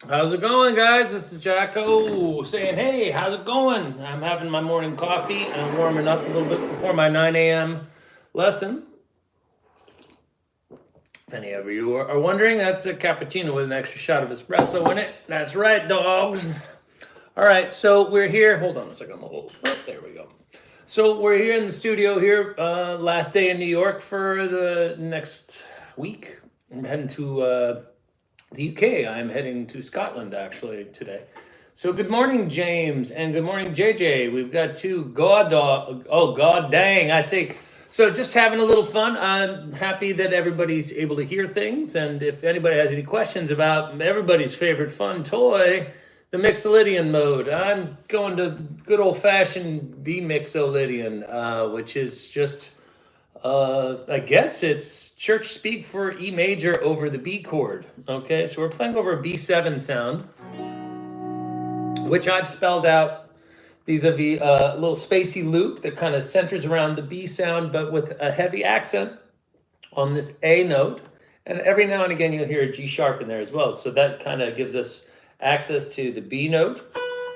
How's it going, guys? This is Jacko saying, hey, how's it going? I'm having my morning coffee. I'm warming up a little bit before my 9 a.m. lesson. If any of you are wondering, that's a cappuccino with an extra shot of espresso in it. That's right, dogs. All right, so we're here. Hold on a second. There we go. So we're here in the studio here, last day in New York for the next week. I'm heading to the UK. I'm heading to Scotland actually today. So good morning, James, and good morning, JJ. We've got two god dang, I say. So just having a little fun. I'm happy that everybody's able to hear things, and if anybody has any questions about everybody's favorite fun toy, the Mixolydian mode, I'm going to good old-fashioned B Mixolydian, which is just I guess it's church speak for E major over the B chord. Okay, so we're playing over a B7 sound, which I've spelled out vis-a-vis a little spacey loop that kind of centers around the B sound, but with a heavy accent on this A note. And every now and again, you'll hear a G sharp in there as well. So that kind of gives us access to the B note,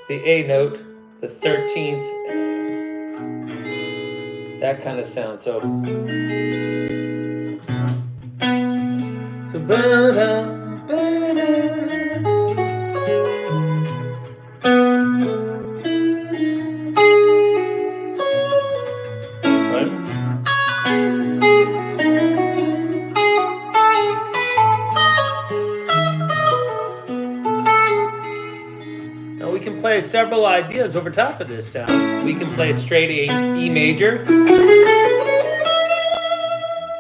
the A note, the 13th, that kind of sound. So ba-da, ba-da. Right? Now we can play several ideas over top of this sound. We can play straight E major,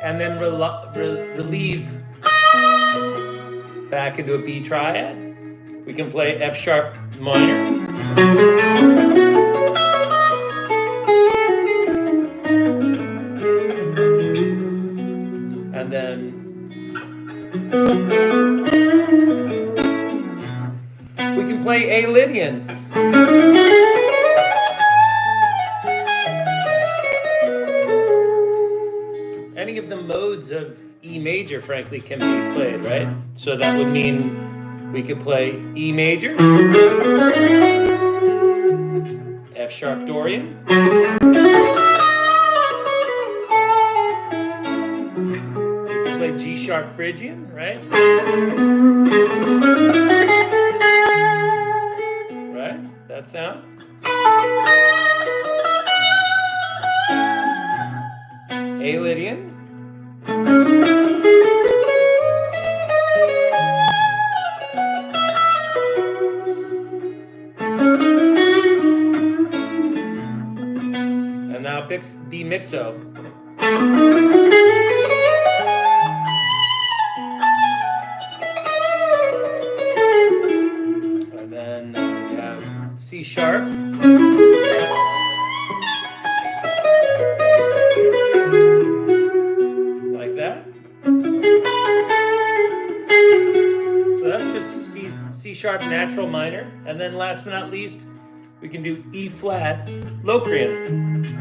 and then relieve back into a B triad. We can play F sharp minor. And then we can play A Lydian. Any of the modes of E major, frankly, can be played, right? So that would mean we could play E major, F sharp Dorian, we could play G sharp Phrygian, right? Right? That sound. A Lydian. And now B mixo. And then we have C sharp. Like that. So that's just C sharp natural minor. And then last but not least, we can do E flat Locrian.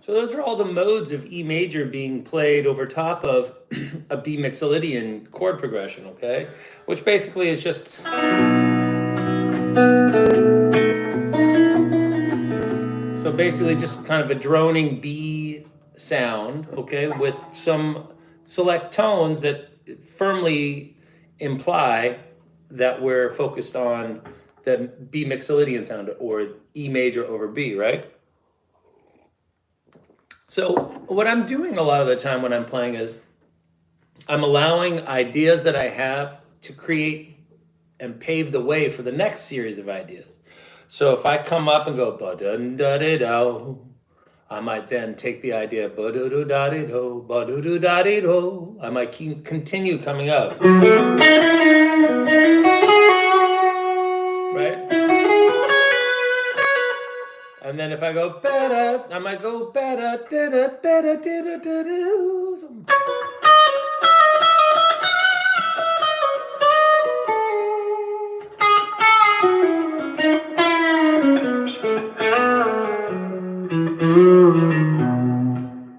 So those are all the modes of E major being played over top of a B Mixolydian chord progression, okay? Which basically is just... So basically just kind of a droning B sound, okay, with some select tones that firmly imply that we're focused on the B Mixolydian sound, or E major over B, right? So what I'm doing a lot of the time when I'm playing is I'm allowing ideas that I have to create and pave the way for the next series of ideas. So if I come up and go ba-dun-da-di-do, I might then take the idea ba-do-do-da-di-do, ba-do-do-da-di-do. I might continue coming up. Right? And then if I go better, I might go better, da-da, better, da-da, da-da.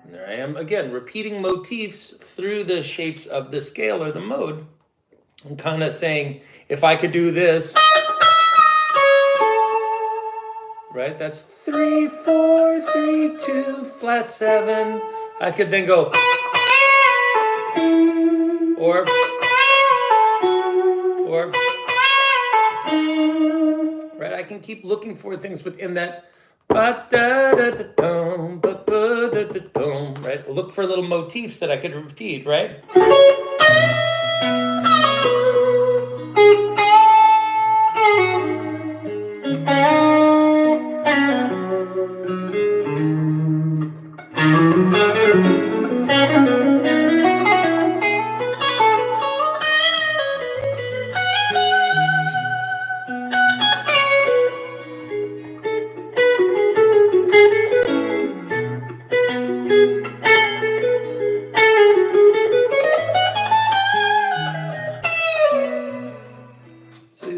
And there I am again, repeating motifs through the shapes of the scale or the mode. I'm kind of saying, if I could do this, right? That's 3, 4, 3, 2, flat 7. I could then go, or, right? I can keep looking for things within that. Right? Look for little motifs that I could repeat, right?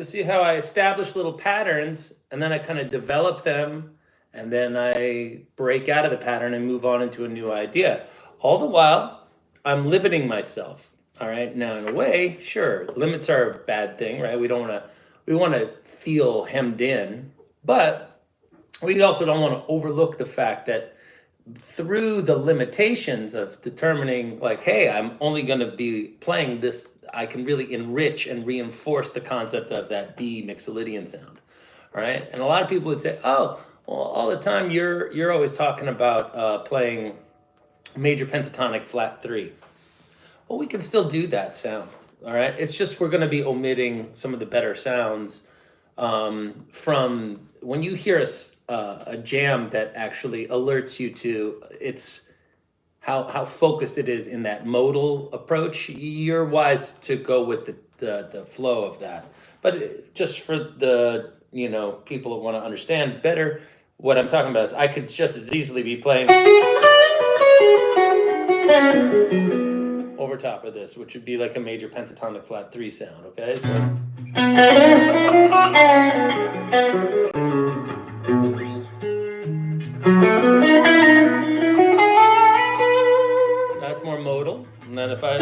See how I establish little patterns and then I kind of develop them and then I break out of the pattern and move on into a new idea. All the while, I'm limiting myself. All right. Now, in a way, sure, limits are a bad thing, right? We want to feel hemmed in, but we also don't want to overlook the fact that through the limitations of determining, like, hey, I'm only going to be playing this, I can really enrich and reinforce the concept of that B Mixolydian sound, right? And a lot of people would say, oh, well, all the time you're always talking about playing major pentatonic flat 3. Well, we can still do that sound, all right? It's just we're going to be omitting some of the better sounds from when you hear a jam that actually alerts you to its how focused it is in that modal approach. You're wise to go with the flow of that. But just for the people that want to understand better, what I'm talking about is I could just as easily be playing over top of this, which would be like a major pentatonic flat 3 sound. Okay, so. That's more modal. And then if I...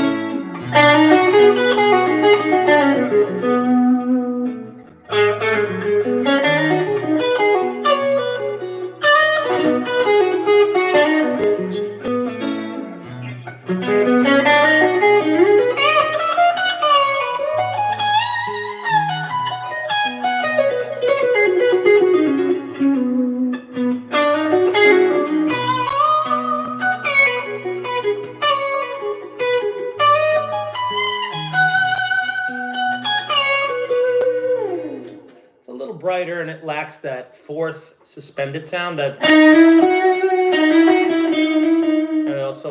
brighter and it lacks that fourth suspended sound that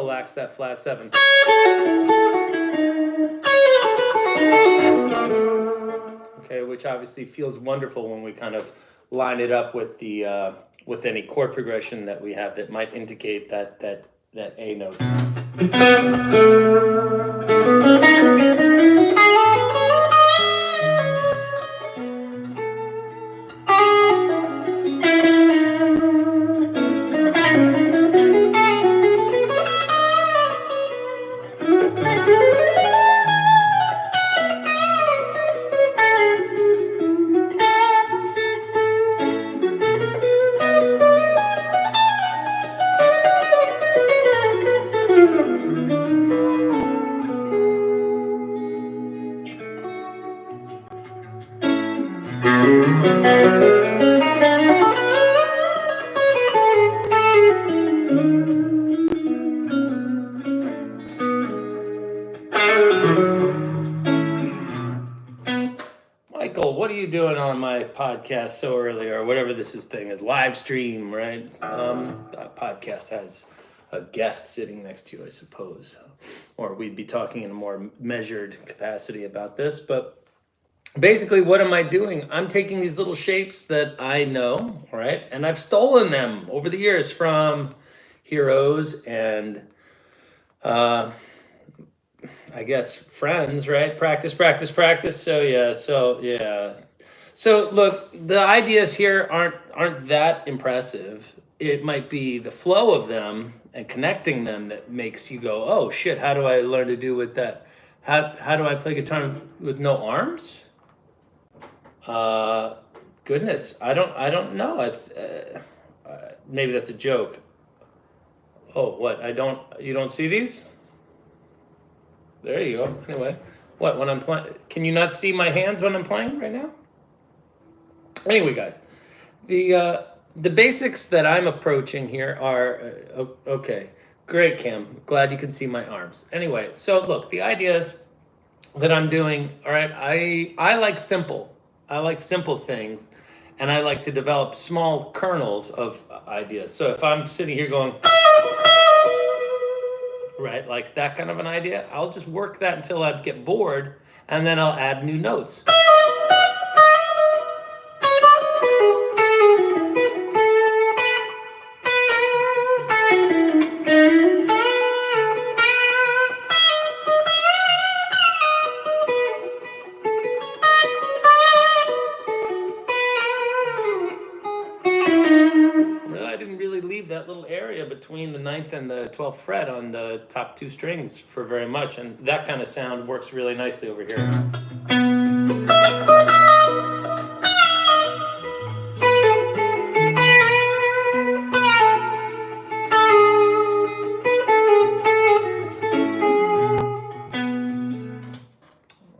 relax that flat 7. Okay, which obviously feels wonderful when we kind of line it up with the with any chord progression that we have that might indicate that A note. Michael, what are you doing on my podcast so early, or whatever this thing is, live stream, right? A podcast has a guest sitting next to you, I suppose, or we'd be talking in a more measured capacity about this. But basically, what am I doing? I'm taking these little shapes that I know, all right, and I've stolen them over the years from heroes and I guess friends, right? Practice, practice, practice. So yeah. So look, the ideas here aren't that impressive. It might be the flow of them and connecting them that makes you go, oh shit, how do I learn to do with that? How do I play guitar with no arms? Goodness, I don't know. Maybe that's a joke. Oh, what? You don't see these? There you go. Anyway, what, when I'm playing, can you not see my hands when I'm playing right now? Anyway, guys, the basics that I'm approaching here are, okay, great, Cam. Glad you can see my arms. Anyway, so look, the ideas that I'm doing, all right, I like simple. I like simple things, and I like to develop small kernels of ideas. So if I'm sitting here going, right, like that kind of an idea, I'll just work that until I get bored, and then I'll add new notes. I didn't really leave that little area between the 9th and the 12th fret on the top 2 strings for very much, and that kind of sound works really nicely over here.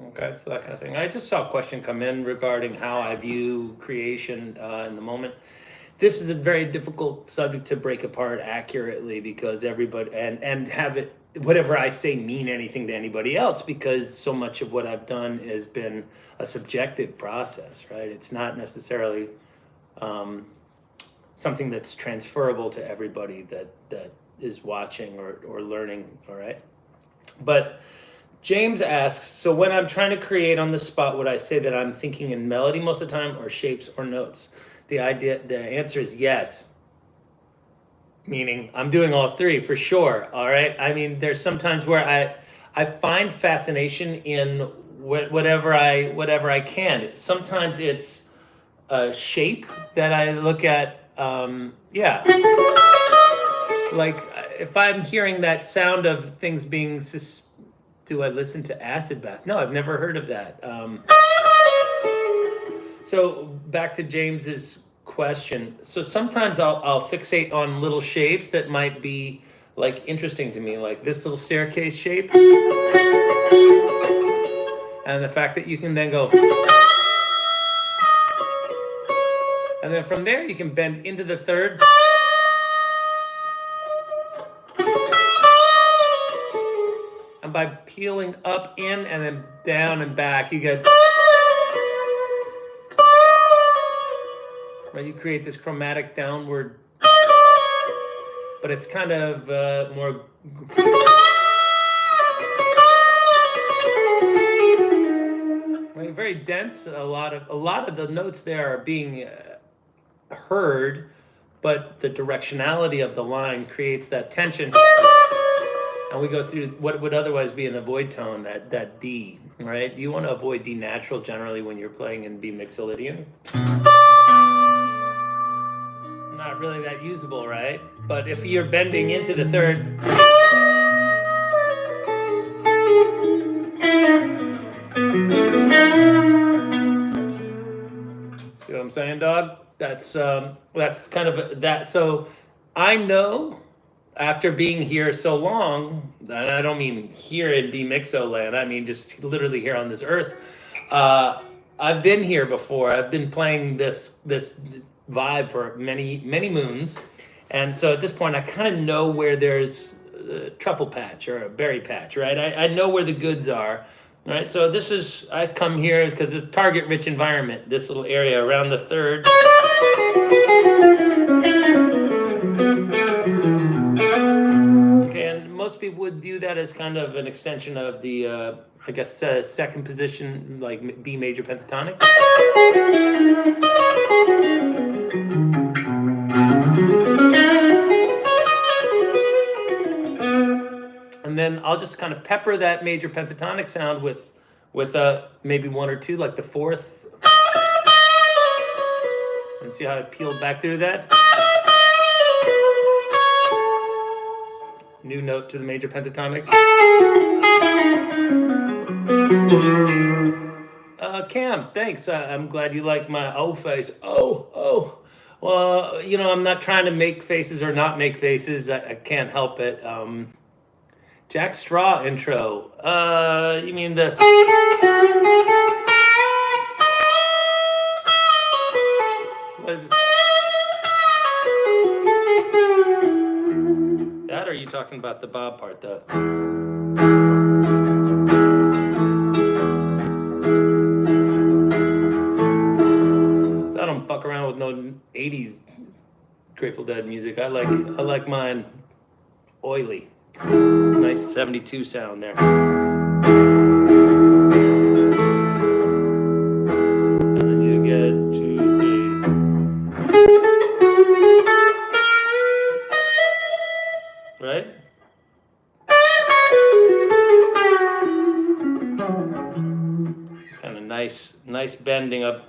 Okay, so that kind of thing. I just saw a question come in regarding how I view creation in the moment. This is a very difficult subject to break apart accurately, because everybody and have it, whatever I say, mean anything to anybody else, because so much of what I've done has been a subjective process, right? It's not necessarily something that's transferable to everybody that is watching or learning, all right? But James asks, so when I'm trying to create on the spot, would I say that I'm thinking in melody most of the time, or shapes or notes? The answer is yes. Meaning I'm doing all 3 for sure. All right. I mean, there's sometimes where I find fascination in whatever I can. Sometimes it's a shape that I look at. Yeah. Like if I'm hearing that sound of things being, do I listen to acid bath? No, I've never heard of that. So back to James's question. So sometimes I'll fixate on little shapes that might be like interesting to me, like this little staircase shape, and the fact that you can then go, and then from there you can bend into the 3rd, and by peeling up, in, and then down and back, you get. Right, you create this chromatic downward, but it's kind of more. Right, very dense. A lot of the notes there are being heard, but the directionality of the line creates that tension, and we go through what would otherwise be an avoid tone, that D. Right? You want to avoid D natural generally when you're playing in B Mixolydian. Not really that usable, right? But if you're bending into the third. See what I'm saying, dog? That's kind of that. So I know after being here so long, and I don't mean here in the Mixo land, I mean just literally here on this earth. I've been here before. I've been playing this vibe for many moons, and so at this point, I kind of know where there's a truffle patch or a berry patch, right? I know where the goods are. Right, so this is, I come here because it's a target-rich environment, this little area around the third. Okay, and most people would view that as kind of an extension of the, I guess, second position, like B major pentatonic. And then I'll just kind of pepper that major pentatonic sound with maybe one or two, like the fourth. And see how I peeled back through that? New note to the major pentatonic. Cam, thanks. I'm glad you like my O face. Oh. Well, I'm not trying to make faces or not make faces. I can't help it. Jack Straw intro. You mean the... What is it? That, or are you talking about the Bob part, though? So I don't fuck around with no 80s Grateful Dead music. I like mine oily. Nice 72 sound there. And then you get to the... Right? Kind of nice bending up.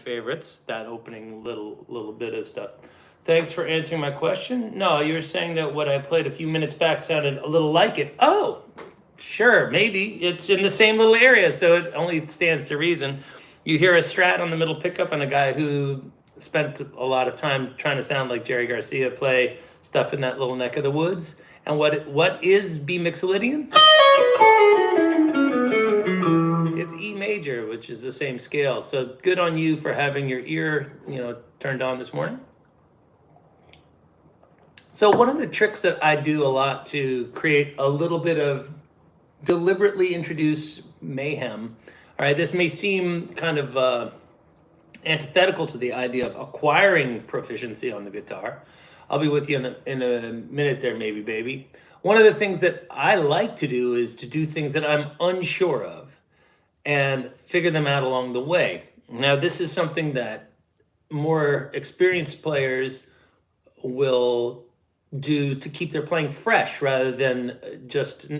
Favorites, that opening little bit of stuff. Thanks for answering my question. No, you were saying that what I played a few minutes back sounded a little like it. Oh, sure, maybe. It's in the same little area, so it only stands to reason. You hear a strat on the middle pickup and a guy who spent a lot of time trying to sound like Jerry Garcia play stuff in that little neck of the woods. And what is B Mixolydian? It's E major, which is the same scale. So good on you for having your ear, turned on this morning. So one of the tricks that I do a lot to create a little bit of deliberately introduce mayhem. All right, this may seem kind of antithetical to the idea of acquiring proficiency on the guitar. I'll be with you in a minute there, maybe, baby. One of the things that I like to do is to do things that I'm unsure of and figure them out along the way. Now, this is something that more experienced players will do to keep their playing fresh rather than just,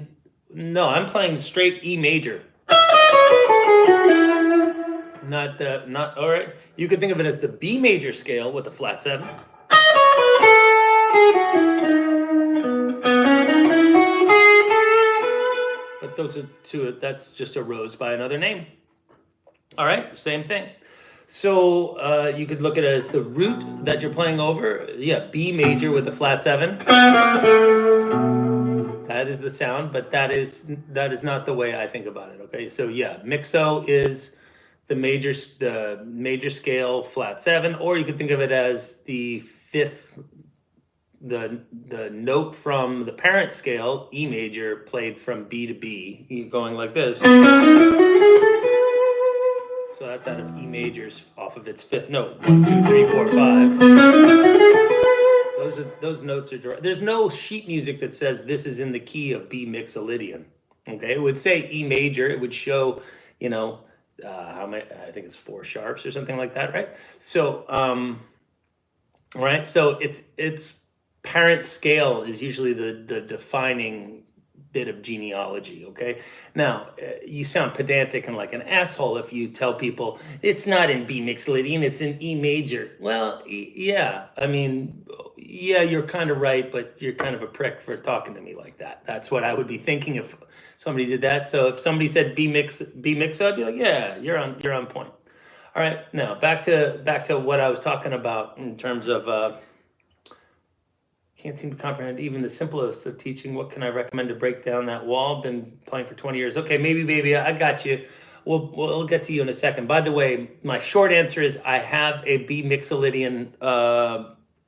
no, I'm playing straight E major. Not all right. You could think of it as the B major scale with the flat 7. But those are two, that's just a rose by another name. All right, same thing. So you could look at it as the root that you're playing over. Yeah, B major with the flat 7. That is the sound, but that is not the way I think about it. Okay, so yeah, mixo is the major scale flat 7, or you could think of it as the 5th the note from the parent scale, E major, played from B to B, going like this. So that's out of E majors off of its fifth note. 1, 2, 3, 4, 5. Those notes are. There's no sheet music that says this is in the key of B Mixolydian. Okay, it would say E major. It would show, how many? I think it's 4 sharps or something like that, right? So, right. So it's parent scale is usually the defining bit of genealogy. Okay, now you sound pedantic and like an asshole if you tell people it's not in B Mixolydian, it's in E major. Well, yeah, I mean, yeah, you're kind of right, but you're kind of a prick for talking to me like that. That's what I would be thinking if somebody did that. So if somebody said B mixo, I'd be like, yeah, you're on point. All right, now back to what I was talking about in terms of. Can't seem to comprehend even the simplest of teaching. What can I recommend to break down that wall? Been playing for 20 years. Okay, maybe, baby, I got you. We'll get to you in a second. By the way, my short answer is I have a B Mixolydian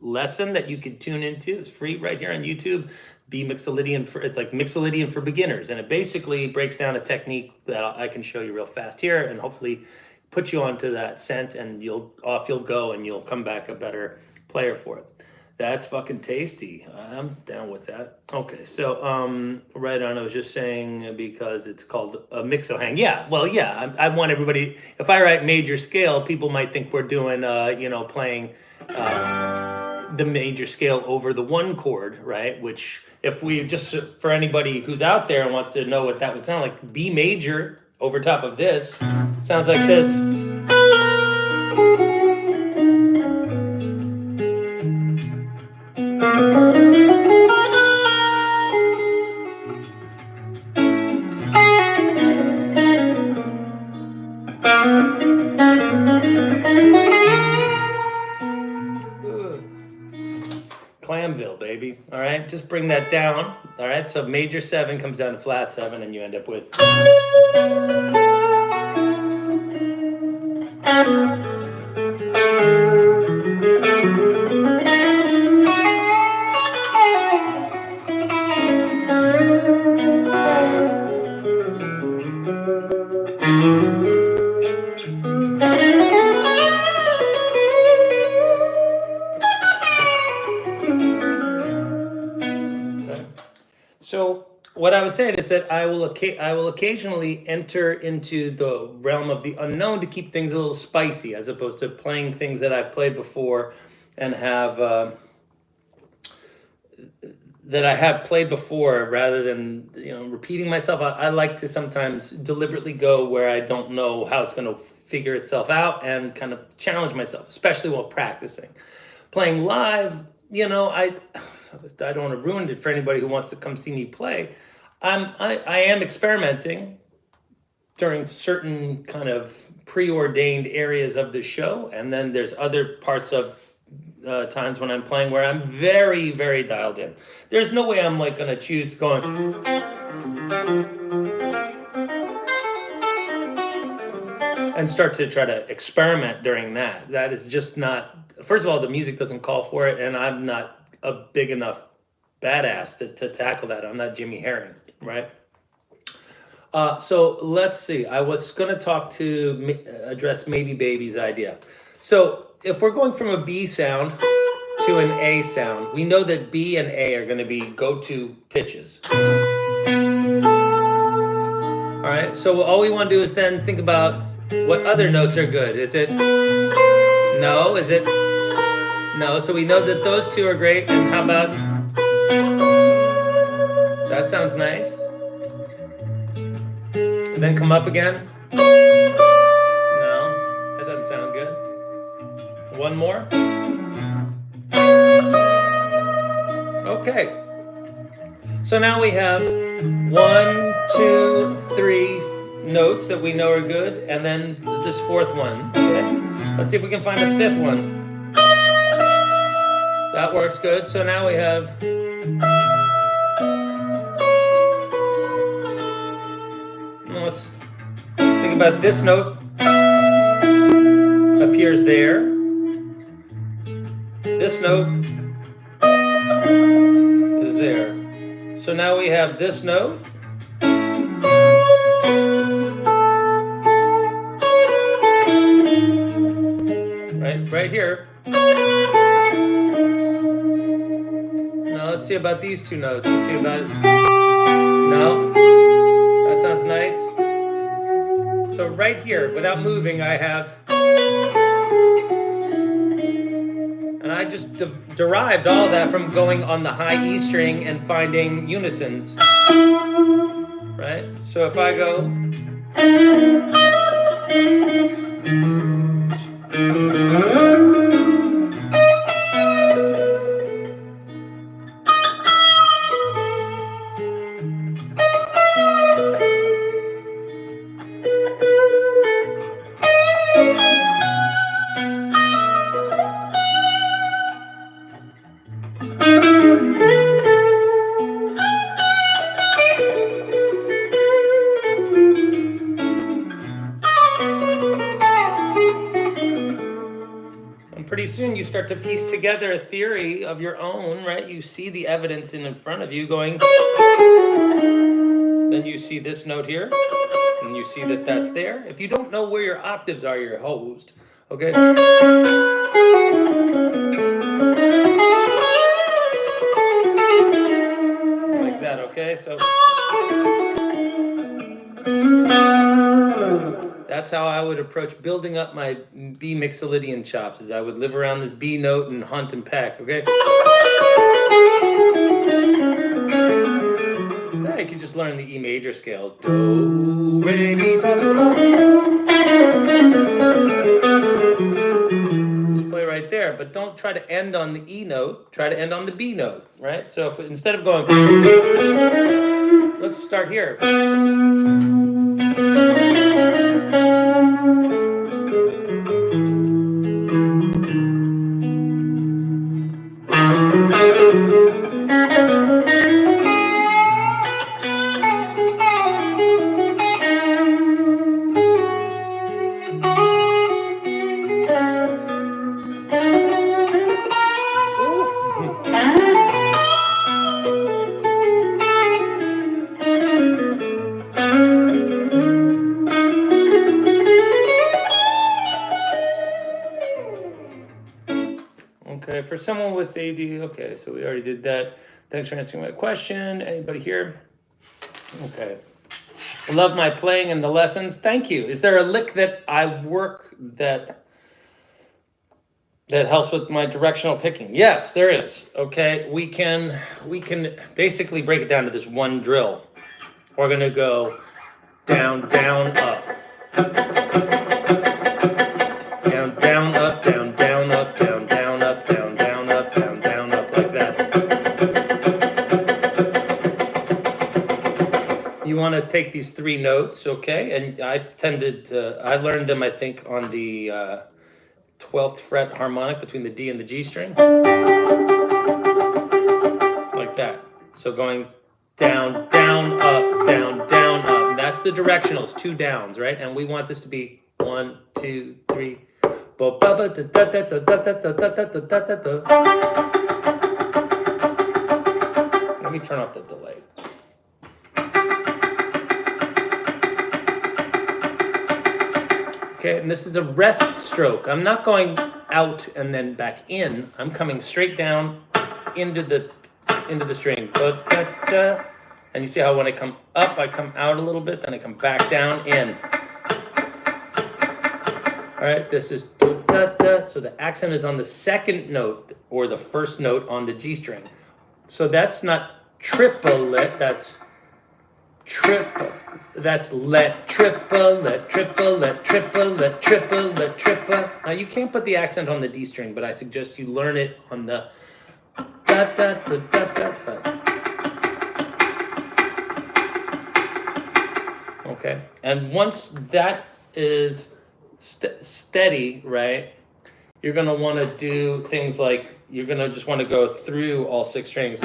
lesson that you can tune into. It's free right here on YouTube. B Mixolydian it's like Mixolydian for beginners, and it basically breaks down a technique that I can show you real fast here, and hopefully put you onto that scent, and you'll go, and you'll come back a better player for it. That's fucking tasty. I'm down with that. Okay, so right on. I was just saying because it's called a mixo hang. Yeah, well, yeah. I want everybody. If I write major scale, people might think we're doing, playing the major scale over the 1 chord, right? Which, if we just for anybody who's out there and wants to know what that would sound like, B major over top of this sounds like this. Clamville, baby. All right, just bring that down. All right, so major 7 comes down to flat 7, and you end up with. So what I was saying is that I will occasionally enter into the realm of the unknown to keep things a little spicy, as opposed to playing things that I've played before and have that I have played before, rather than repeating myself. I like to sometimes deliberately go where I don't know how it's going to figure itself out and kind of challenge myself, especially while practicing. Playing live, I don't want to ruin it for anybody who wants to come see me play. I am experimenting during certain kind of preordained areas of the show, and then there's other parts of times when I'm playing where I'm very, very dialed in. There's no way I'm like going to choose to go on and start to try to experiment during that. That is just not. First of all, the music doesn't call for it, and I'm not a big enough badass to tackle that. I'm not Jimmy Herring, right? So let's see. I was going to address Maybe Baby's idea. So if we're going from a B sound to an A sound, we know that B and A are going to be go-to pitches. All right. So all we want to do is then think about what other notes are good. Is it no? Is it no? So we know that those two are great. And how about that? Sounds nice. And then come up again. No, that doesn't sound good. One more. Okay. So now we have 1, 2, 3 notes that we know are good, and then this fourth one. Okay. Let's see if we can find a fifth one. That works good. So now we have. Let's think about this note. Appears there. This note So now we have this note. Right here. Now let's see about these two notes. Let's see about it. No, that sounds nice. So right here, without moving, I have, and I just derived all that from going on the high E string and finding unisons, right? So if I go, pretty soon you start to piece together a theory of your own, right? You see the evidence in front of you going, then you see this note here, and you see that that's there. If you don't know where your octaves are, you're hosed, okay? Like that, okay? So that's how I would approach building up my B Mixolydian chops, is I would live around this B note and hunt and peck, okay? Then I could just learn the E major scale. Do, re, mi, fa, sol, la, ti, do. Just play right there, but don't try to end on the E note, try to end on the B note, right? So if, instead of going, let's start here. Okay, for someone with AD, okay, so we already did that. Thanks for answering my question. Anybody here? Okay. I love my playing and the lessons. Thank you. Is there a lick that I work that helps with my directional picking? Yes, there is. Okay, we can basically break it down to this one drill. We're gonna go down, down, up. Down, down, up, down, down, up, down, down, up, down, down, up, down, down, up, like that. You want to take these three notes, okay? And I learned them, I think, on the 12th fret harmonic between the D and the G string. Like that. So going down, down, up, down, down, up. And that's the directionals, two downs, right? And we want this to be 1, 2, 3. Let me turn off the delay. Okay, and this is a rest stroke. I'm not going out and then back in. I'm coming straight down into the string. And you see how when I come up, I come out a little bit, then I come back down, in. All right, this is da-da-da. So the accent is on the second note or the first note on the G string. So that's not triplet, that's triple. That's let, triple, let, triple, let, triple, let, triple, let, triple. Now you can't put the accent on the D string, but I suggest you learn it on the da-da-da-da-da-da. Okay, and once that is steady, right, you're going to want to do things like, you're going to just want to go through all 6 strings.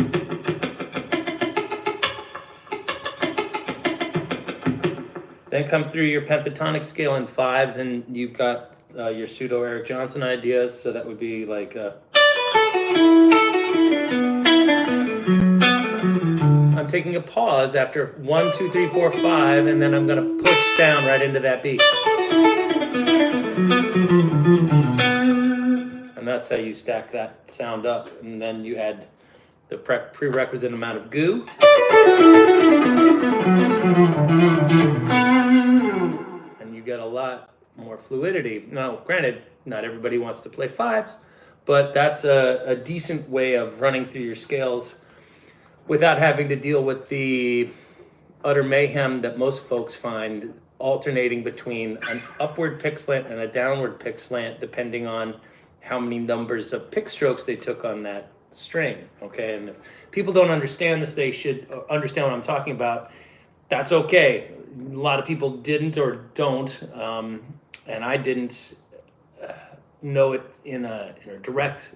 Then come through your pentatonic scale in 5s, and you've got your pseudo Eric Johnson ideas, so that would be like I'm I'm taking a pause after 1, 2, 3, 4, 5, and then I'm going to push down right into that beat. And that's how you stack that sound up. And then you add the prerequisite amount of goo. And you get a lot more fluidity. Now, granted, not everybody wants to play fives, but that's a decent way of running through your scales without having to deal with the utter mayhem that most folks find alternating between an upward pick slant and a downward pick slant, depending on how many numbers of pick strokes they took on that string. Okay, and if people don't understand this, they should understand what I'm talking about. That's okay. A lot of people didn't or don't, and I didn't know it in a direct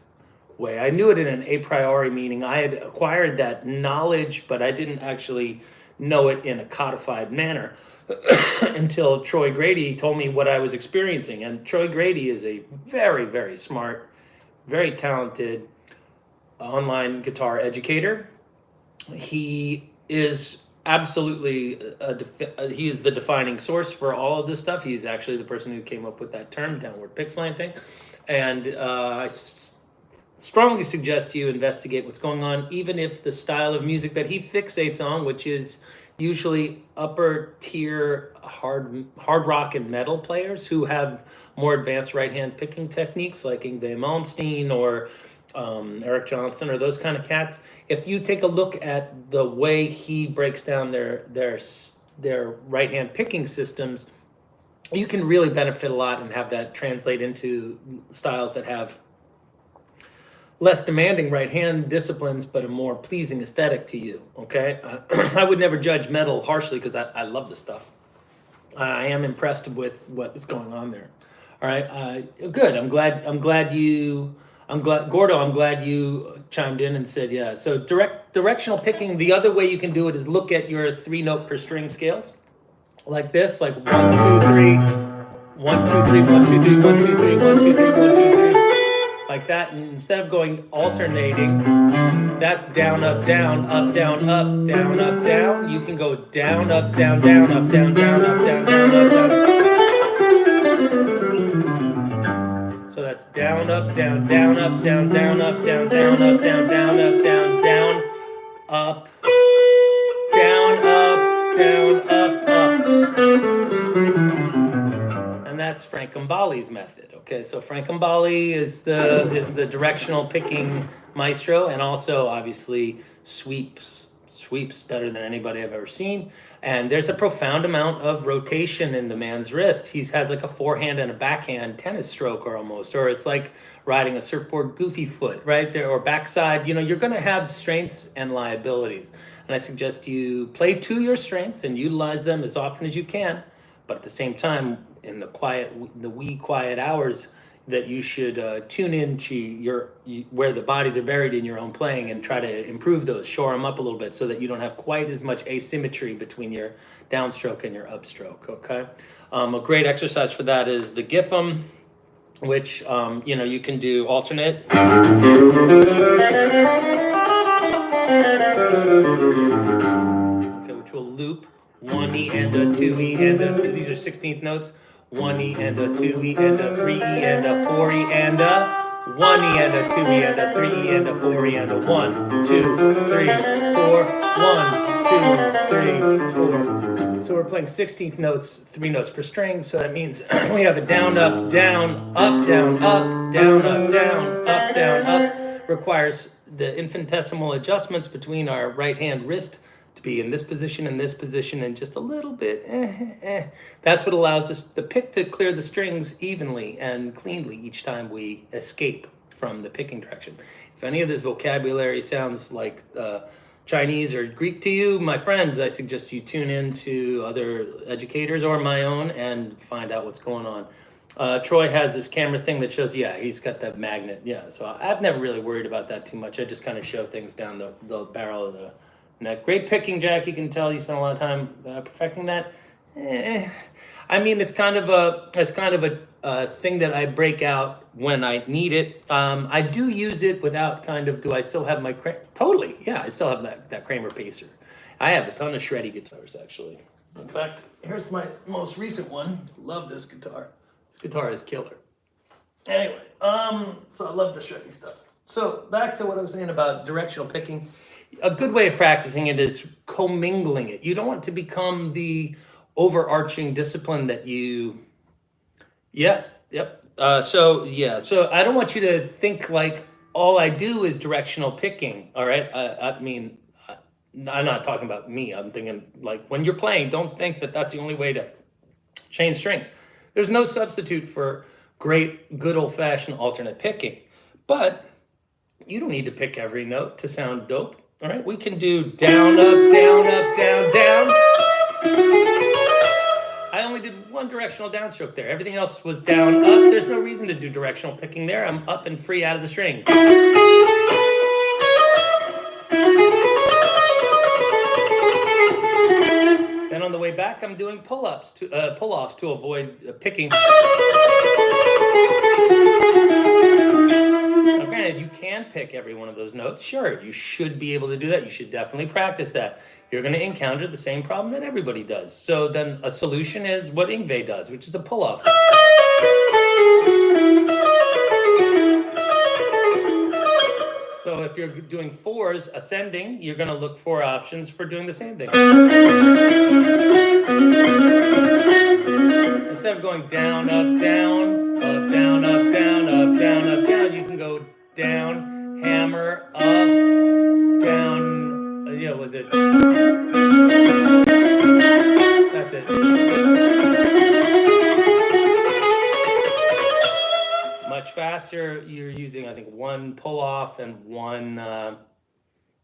way. I knew it in an a priori, meaning I had acquired that knowledge, but I didn't actually know it in a codified manner until Troy Grady told me what I was experiencing. And Troy Grady is a very, very smart, very talented online guitar educator. He is absolutely he is the defining source for all of this stuff. He's actually the person who came up with that term, downward pick slanting. And I strongly suggest you investigate what's going on, even if the style of music that he fixates on, which is usually upper tier hard rock and metal players who have more advanced right hand picking techniques like Yngwie Malmsteen or Eric Johnson or those kind of cats. If you take a look at the way he breaks down their right hand picking systems, you can really benefit a lot and have that translate into styles that have less demanding right hand disciplines, but a more pleasing aesthetic to you. Okay, I would never judge metal harshly because I love the stuff. I am impressed with what is going on there. All right, good. I'm glad Gordo, I'm glad you chimed in and said, yeah. So directional picking, the other way you can do it is look at your 3-note per string scales. Like this, like 1, 2, 3, 1, 2, 3, 1, 2, 3, 1, 2, 3, 1, 2, 3, 1, 2, 3. Like that. And instead of going alternating, that's down, up, down, up, down, up, down, up, down. You can go down, up, down, down, up, down, down, up, down, down, up, down. So that's down, up, down, down, up, down, down, up, down, down, up, down, down, up, down, down, up, down, up, down, up, up. And that's Frank Mbali's method. Okay, so Frank Mbali is the directional picking maestro, and also obviously sweeps better than anybody I've ever seen. And there's a profound amount of rotation in the man's wrist. He has like a forehand and a backhand tennis stroke or it's like riding a surfboard goofy foot, right there, or backside. You know, you're going to have strengths and liabilities. And I suggest you play to your strengths and utilize them as often as you can. But at the same time, in the wee quiet hours, that you should tune into where the bodies are buried in your own playing and try to improve those, shore them up a little bit so that you don't have quite as much asymmetry between your downstroke and your upstroke, okay? A great exercise for that is the Giffam, which, you can do alternate. Okay, which will loop 1E and a 2E and a 3. These are 16th notes. 1E and a 2E and a 3E and a 4E and a 1E and a 2E and a 3E and a 4E and a 1, 2, 3, 4, 1, 2, 3, 4. So we're playing 16th notes, 3 notes per string. So that means we have a down, up, down, up, down, up, down, up, down, up, down, up. Requires the infinitesimal adjustments between our right hand wrist to be in this position and just a little bit. That's what allows us the pick to clear the strings evenly and cleanly each time we escape from the picking direction. If any of this vocabulary sounds like Chinese or Greek to you, my friends, I suggest you tune in to other educators or my own and find out what's going on. Troy has this camera thing that shows, he's got that magnet. Yeah, so I've never really worried about that too much. I just kind of show things down the barrel of the neck. Great picking, Jack. You can tell you spent a lot of time perfecting that. I mean, it's kind of a thing that I break out when I need it. I do use it without do I still have my totally? Yeah, I still have that Kramer pacer. I have a ton of shreddy guitars, actually. In fact, here's my most recent one. Love this guitar. This guitar is killer. Anyway, so I love the shreddy stuff. So back to what I was saying about directional picking. A good way of practicing it is commingling it. You don't want it to become the overarching discipline that you. Yep. So I don't want you to think like all I do is directional picking. All right. I mean, I'm not talking about me. I'm thinking like when you're playing, don't think that that's the only way to change strings. There's no substitute for great, good old-fashioned alternate picking. But you don't need to pick every note to sound dope. All right, we can do down, up, down, up, down, down. I only did one directional downstroke there. Everything else was down, up. There's no reason to do directional picking there. I'm up and free out of the string. Then on the way back, I'm doing pull-offs to avoid picking. Now, granted, you can pick every one of those notes. Sure, you should be able to do that. You should definitely practice that. You're going to encounter the same problem that everybody does. So then a solution is what Yngwie does, which is a pull-off. So if you're doing fours ascending, you're going to look for options for doing the same thing. Instead of going down, up, down, up, down, up, down, up, down, up, down, you can go down, hammer, up, down, was it? That's it. Much faster, you're using, I think, one pull-off and one,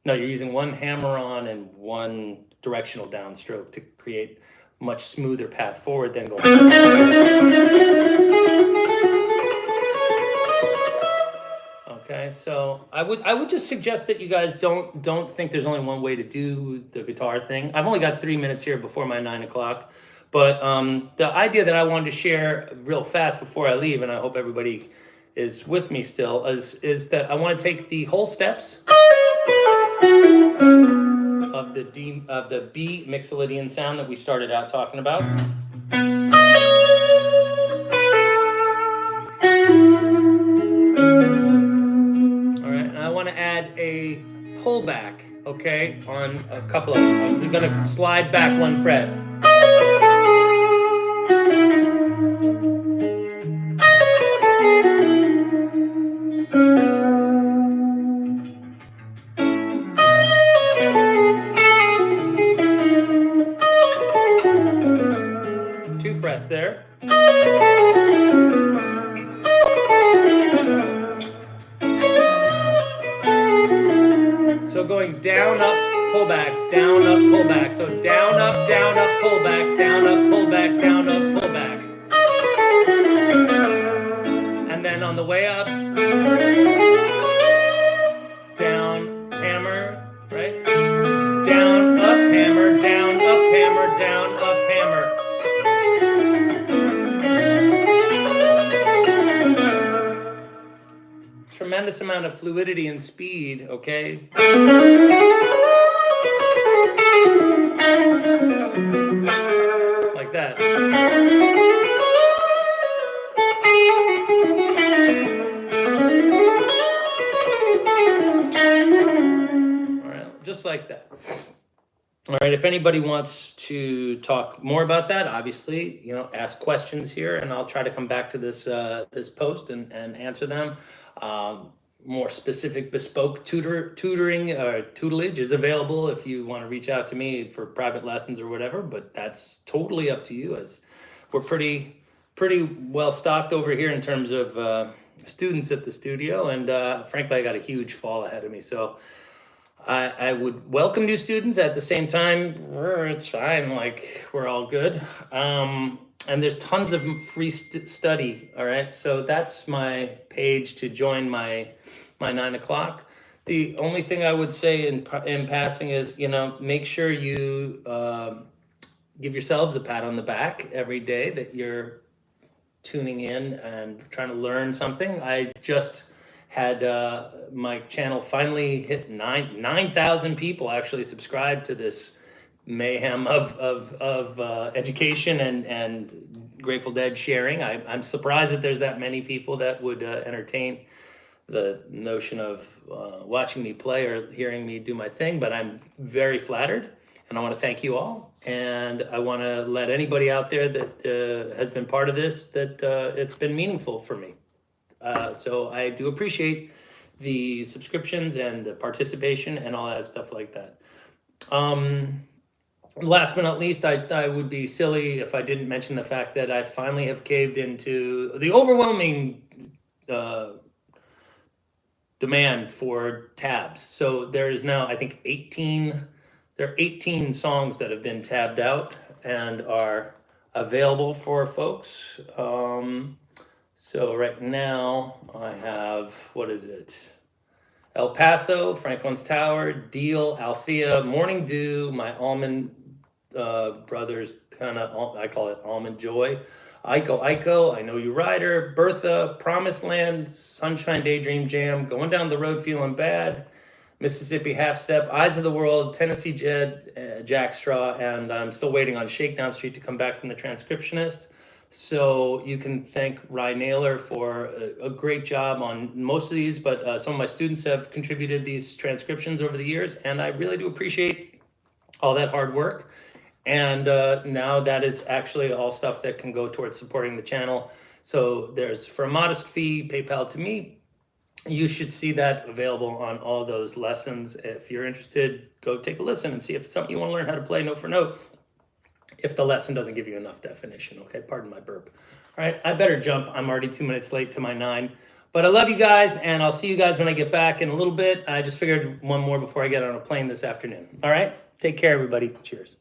you're using one hammer-on and one directional downstroke to create much smoother path forward than going. Okay, so I would just suggest that you guys don't think there's only one way to do the guitar thing. I've only got 3 minutes here before my 9 o'clock, but the idea that I wanted to share real fast before I leave, and I hope everybody is with me still, is that I want to take the whole steps of the B Mixolydian sound that we started out talking about. All right, and I want to add a pullback, okay, on a couple of them. I'm going to slide back one fret. There. So going down, up, pull back, down, up, pull back. So down, up, pull back, down, up, pull back, down, up, pull back. And then on the way up, down, hammer, right? Down, up, hammer, down, up, hammer, down, up, hammer. Tremendous amount of fluidity and speed, okay? Like that. All right, just like that. All right, if anybody wants to talk more about that, obviously, ask questions here, and I'll try to come back to this this post and answer them. More specific bespoke tutoring or tutelage is available if you want to reach out to me for private lessons or whatever, but that's totally up to you, as we're pretty well stocked over here in terms of students at the studio, and frankly I got a huge fall ahead of me, so I would welcome new students. At the same time, it's fine, like we're all good. And there's tons of free study, all right? So that's my page to join my 9 o'clock. The only thing I would say in passing is, make sure you give yourselves a pat on the back every day that you're tuning in and trying to learn something. I just had my channel finally hit 9,000 people actually subscribed to this mayhem of education and Grateful Dead sharing. I'm surprised that there's that many people that would entertain the notion of watching me play or hearing me do my thing, but I'm very flattered, and I want to thank you all. And I want to let anybody out there that has been part of this that it's been meaningful for me. So I do appreciate the subscriptions and the participation and all that stuff like that. Last but not least, I would be silly if I didn't mention the fact that I finally have caved into the overwhelming demand for tabs. So there is now, I think, 18 songs that have been tabbed out and are available for folks. So right now I have, what is it? El Paso, Franklin's Tower, Deal, Althea, Morning Dew, my Almond Brothers, kind of, I call it Almond Joy, Iko, I Know You Rider, Bertha, Promised Land, Sunshine Daydream Jam, Going Down the Road Feeling Bad, Mississippi Half Step, Eyes of the World, Tennessee Jed, Jack Straw, and I'm still waiting on Shakedown Street to come back from the transcriptionist. So you can thank Rye Naylor for a great job on most of these, but some of my students have contributed these transcriptions over the years, and I really do appreciate all that hard work. And now that is actually all stuff that can go towards supporting the channel. So there's, for a modest fee, PayPal to me. You should see that available on all those lessons. If you're interested, go take a listen and see if it's something you want to learn how to play note for note. If the lesson doesn't give you enough definition, okay? Pardon my burp. All right, I better jump. I'm already 2 minutes late to my 9. But I love you guys, and I'll see you guys when I get back in a little bit. I just figured one more before I get on a plane this afternoon. All right? Take care, everybody. Cheers.